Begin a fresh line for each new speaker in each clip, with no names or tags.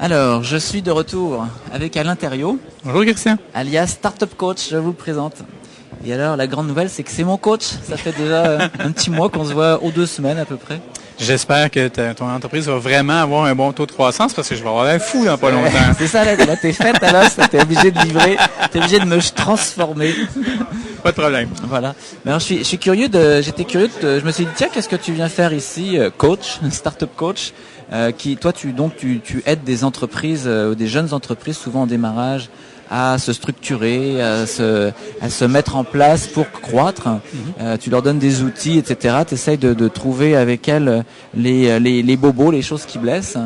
Alors, je suis de retour avec Alain Thériault,
Bonjour Christian.
alias Startup Coach, je vous le présente. Et alors, la grande nouvelle, c'est que c'est mon coach. Ça fait déjà un petit mois qu'on se voit, aux 2 semaines à peu près.
J'espère que ton entreprise va vraiment avoir un bon taux de croissance parce que je vais avoir l'air fou dans pas longtemps.
C'est ça, là t'es faite, alors t'es obligé de livrer, t'es obligé de me transformer.
Pas de problème.
Voilà. Mais alors, j'étais curieux je me suis dit, tiens, qu'est-ce que tu viens faire ici, coach, startup coach, toi, tu aides des entreprises, des jeunes entreprises, souvent en démarrage, à se structurer, à se mettre en place pour croître. Tu leur donnes des outils, etc. Tu essayes de trouver avec elles les bobos, les choses qui blessent.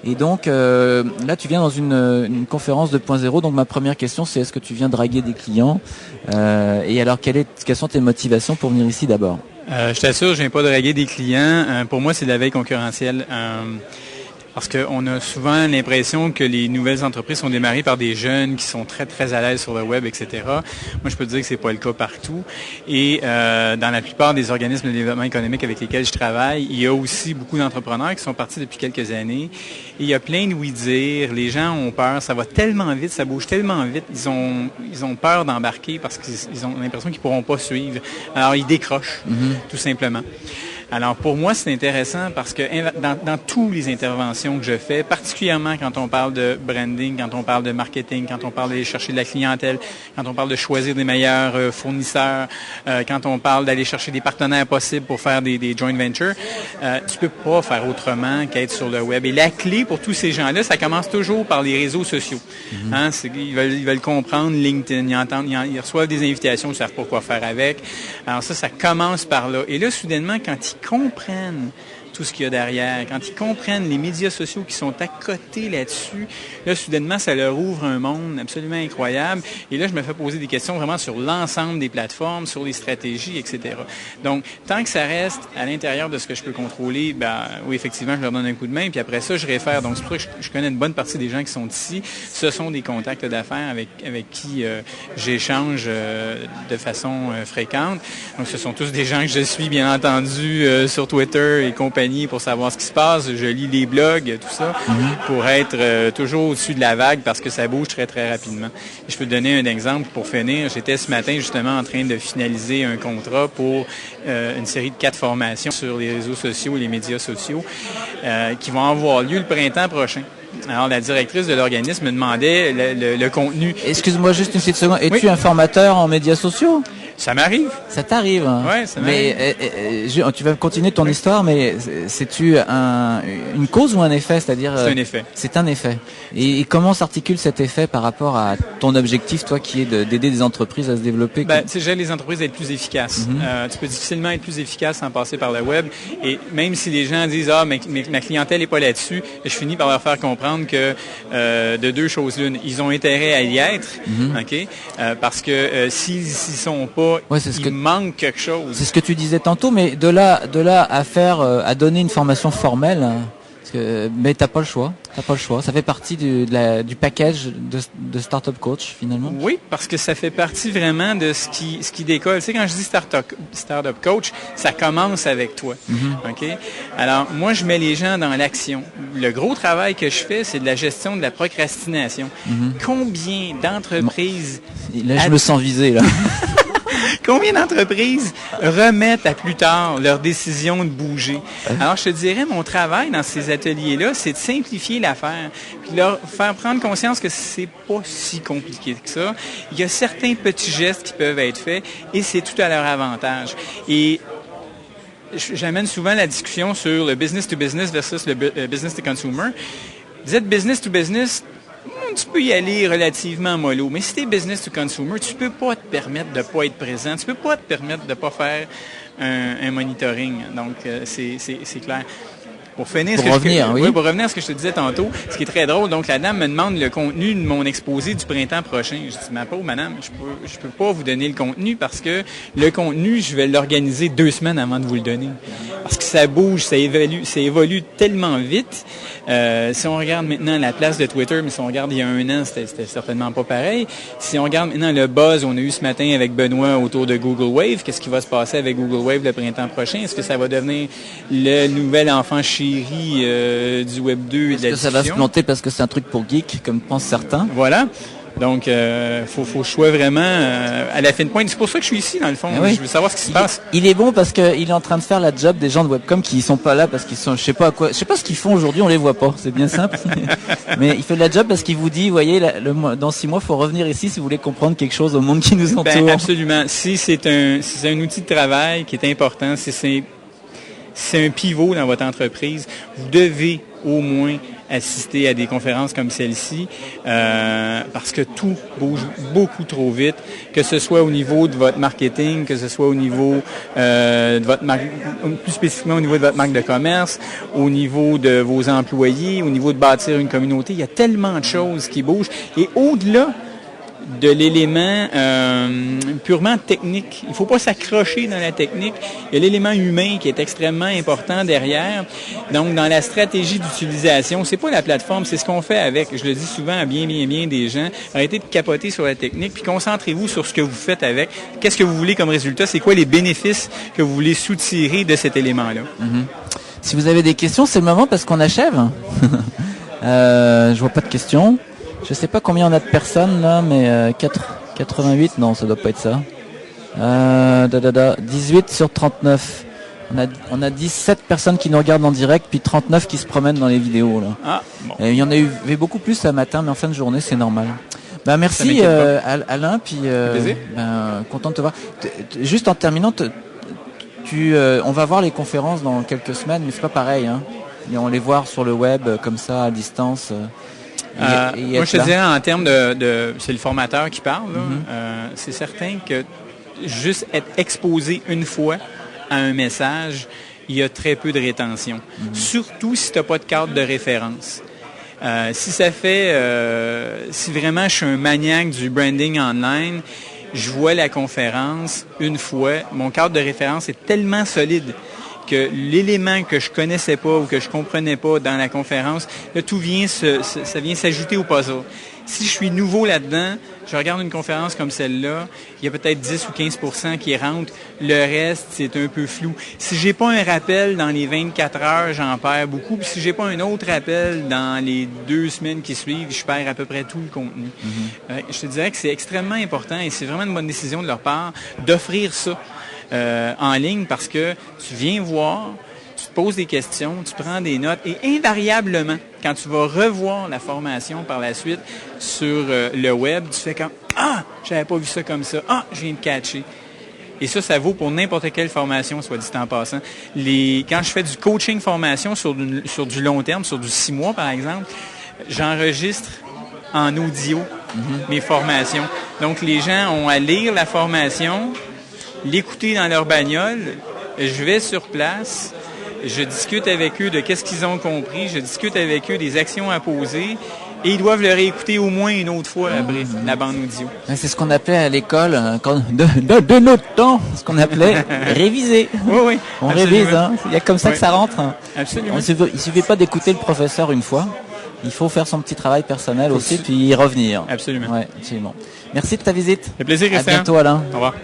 Et donc, là, tu viens dans une conférence 2.0. Donc, ma première question, c'est est-ce que tu viens draguer des clients et alors, quelles sont tes motivations pour venir ici d'abord?
Je t'assure, je viens pas draguer des clients. Pour moi, c'est de la veille concurrentielle. Parce qu'on a souvent l'impression que les nouvelles entreprises sont démarrées par des jeunes qui sont très, très à l'aise sur le web, etc. Moi, je peux te dire que c'est pas le cas partout. Et dans la plupart des organismes de développement économique avec lesquels je travaille, il y a aussi beaucoup d'entrepreneurs qui sont partis depuis quelques années. Et il y a plein de oui-dire. Les gens ont peur. Ça va tellement vite, ça bouge tellement vite. Ils ont peur d'embarquer parce qu'ils ont l'impression qu'ils pourront pas suivre. Alors, ils décrochent, tout simplement. Alors, pour moi, c'est intéressant parce que dans toutes les interventions que je fais, particulièrement quand on parle de branding, quand on parle de marketing, quand on parle d'aller chercher de la clientèle, quand on parle de choisir des meilleurs fournisseurs, quand on parle d'aller chercher des partenaires possibles pour faire des joint ventures, tu peux pas faire autrement qu'être sur le web. Et la clé pour tous ces gens-là, ça commence toujours par les réseaux sociaux. Ils veulent comprendre LinkedIn, ils reçoivent des invitations, ils savent pas quoi faire avec. Alors ça commence par là. Et là, soudainement, quand ils comprennent tout ce qu'il y a derrière, quand ils comprennent les médias sociaux qui sont à côté là-dessus, là, soudainement, ça leur ouvre un monde absolument incroyable. Et là, je me fais poser des questions vraiment sur l'ensemble des plateformes, sur les stratégies, etc. Donc, tant que ça reste à l'intérieur de ce que je peux contrôler, oui, effectivement, je leur donne un coup de main, puis après ça, je réfère. Donc, c'est pour ça que je connais une bonne partie des gens qui sont ici. Ce sont des contacts d'affaires avec qui j'échange de façon fréquente. Donc, ce sont tous des gens que je suis, bien entendu, sur Twitter et compagnie, pour savoir ce qui se passe. Je lis les blogs, tout ça, pour être toujours au-dessus de la vague parce que ça bouge très, très rapidement. Et je peux te donner un exemple pour finir. J'étais ce matin justement en train de finaliser un contrat pour une série de 4 formations sur les réseaux sociaux et les médias sociaux qui vont avoir lieu le printemps prochain. Alors, la directrice de l'organisme me demandait le contenu.
Excuse-moi juste une petite seconde. Es-tu un formateur en médias sociaux?
Ça m'arrive.
Ça t'arrive?
Oui, ça m'arrive.
Mais tu vas continuer ton histoire, mais c'est-tu une cause ou un effet? C'est-à-dire,
c'est un effet.
C'est un effet. Et comment s'articule cet effet par rapport à ton objectif, toi, qui est d'aider des entreprises à se développer?
J'aide les entreprises à être plus efficaces. Tu peux difficilement être plus efficace sans passer par le web. Et même si les gens disent, ma clientèle n'est pas là-dessus, je finis par leur faire comprendre que de deux choses l'une, ils ont intérêt à y être, ok, parce que s'ils n'y sont pas, il manque quelque chose.
C'est ce que tu disais tantôt, mais de là à donner une formation formelle, mais t'as pas le choix. Ça fait partie du package de Startup Coach, finalement.
Oui, parce que ça fait partie vraiment de ce qui décolle. Tu sais, quand je dis Startup Coach, ça commence avec toi. OK? Alors, moi, je mets les gens dans l'action. Le gros travail que je fais, c'est de la gestion de la procrastination. Combien d'entreprises...
Là, je me sens visé, là.
Combien d'entreprises remettent à plus tard leur décision de bouger? Alors, je te dirais, mon travail dans ces ateliers-là, c'est de simplifier l'affaire, puis leur faire prendre conscience que c'est pas si compliqué que ça. Il y a certains petits gestes qui peuvent être faits et c'est tout à leur avantage. Et j'amène souvent la discussion sur le business to business versus le business to consumer. Vous êtes business to business, tu peux y aller relativement mollo, mais si tu es business to consumer, tu peux pas te permettre de pas être présent, tu peux pas te permettre de pas faire un monitoring. Donc, c'est clair. Pour revenir à ce que je te disais tantôt, ce qui est très drôle, donc la dame me demande le contenu de mon exposé du printemps prochain. Je dis, ma pauvre madame, je peux pas vous donner le contenu parce que le contenu, je vais l'organiser 2 semaines avant de vous le donner. Parce que ça bouge, ça évolue tellement vite. Si on regarde maintenant la place de Twitter, mais si on regarde il y a 1 an, c'était certainement pas pareil. Si on regarde maintenant le buzz qu'on a eu ce matin avec Benoît autour de Google Wave, qu'est-ce qui va se passer avec Google Wave le printemps prochain? Est-ce que ça va devenir le nouvel enfant chéri l'égérie du Web 2 et de la
Est-ce que ça va se
diffusion.
planter parce que c'est un truc pour geeks, comme pensent certains?
Voilà. Donc, faut que je sois vraiment à la fine pointe. C'est pour ça que je suis ici, dans le fond.
Ah oui.
Je veux savoir ce qui se passe.
Il est bon parce qu'il est en train de faire la job des gens de Webcom qui sont pas là parce qu'ils sont, je sais pas ce qu'ils font aujourd'hui, on les voit pas. C'est bien simple. Mais il fait de la job parce qu'il vous dit, voyez, dans 6 mois, faut revenir ici si vous voulez comprendre quelque chose au monde qui nous entoure.
Ben, absolument. Si c'est un outil de travail qui est important, si c'est un pivot dans votre entreprise, vous devez au moins assister à des conférences comme celle-ci parce que tout bouge beaucoup trop vite, que ce soit au niveau de votre marketing, que ce soit au niveau de votre marque, plus spécifiquement au niveau de votre marque de commerce, au niveau de vos employés, au niveau de bâtir une communauté. Il y a tellement de choses qui bougent. Et au-delà de l'élément purement technique. Il ne faut pas s'accrocher dans la technique. Il y a l'élément humain qui est extrêmement important derrière. Donc, dans la stratégie d'utilisation, c'est pas la plateforme, c'est ce qu'on fait avec. Je le dis souvent à bien des gens. Arrêtez de capoter sur la technique, puis concentrez-vous sur ce que vous faites avec. Qu'est-ce que vous voulez comme résultat? C'est quoi les bénéfices que vous voulez soutirer de cet élément-là?
Mm-hmm. Si vous avez des questions, c'est le moment parce qu'on achève. Je vois pas de questions. Je sais pas combien on a de personnes là, mais 88, non, ça doit pas être ça. 18 sur 39. On a 17 personnes qui nous regardent en direct, puis 39 qui se promènent dans les vidéos là.
Ah, bon.
Et il y en avait beaucoup plus ce matin, mais en fin de journée, c'est normal. Ben merci Alain, puis content de te voir. Juste en terminant, on va voir les conférences dans quelques semaines, mais c'est pas pareil, hein. Et on les voir sur le web comme ça à distance.
Moi, je te dirais en termes c'est le formateur qui parle. Là. C'est certain que juste être exposé une fois à un message, il y a très peu de rétention. Surtout si tu n'as pas de cadre de référence. Si vraiment je suis un maniaque du branding online, je vois la conférence une fois, mon cadre de référence est tellement solide que l'élément que je connaissais pas ou que je comprenais pas dans la conférence, là, tout vient ça vient s'ajouter au puzzle. Si je suis nouveau là-dedans, je regarde une conférence comme celle-là, il y a peut-être 10 ou 15% qui rentrent, le reste, c'est un peu flou. Si j'ai pas un rappel dans les 24 heures, j'en perds beaucoup, puis si j'ai pas un autre rappel dans les 2 semaines qui suivent, je perds à peu près tout le contenu. Je te dirais que c'est extrêmement important et c'est vraiment une bonne décision de leur part d'offrir ça en ligne parce que tu viens voir, tu te poses des questions, tu prends des notes et invariablement, quand tu vas revoir la formation par la suite sur le web, tu fais comme « Ah, j'avais pas vu ça comme ça. Ah, je viens de catcher. » Et ça vaut pour n'importe quelle formation, soit dit en passant. Quand je fais du coaching formation sur du long terme, sur du 6 mois par exemple, j'enregistre en audio mes formations. Donc, les gens ont à lire la formation, l'écouter dans leur bagnole, je vais sur place, je discute avec eux de qu'est-ce qu'ils ont compris, je discute avec eux des actions à poser et ils doivent le réécouter au moins une autre fois après la bande audio.
C'est ce qu'on appelait à l'école, de notre temps, ce qu'on appelait réviser.
Oui,
on
absolument.
Révise, hein. Il y a comme ça que ça rentre.
Absolument.
Il suffit pas d'écouter le professeur une fois. Il faut faire son petit travail personnel aussi, puis y revenir.
Absolument.
Ouais, absolument. Merci de ta visite.
Le plaisir, Christian.
À bientôt, Alain.
Au revoir.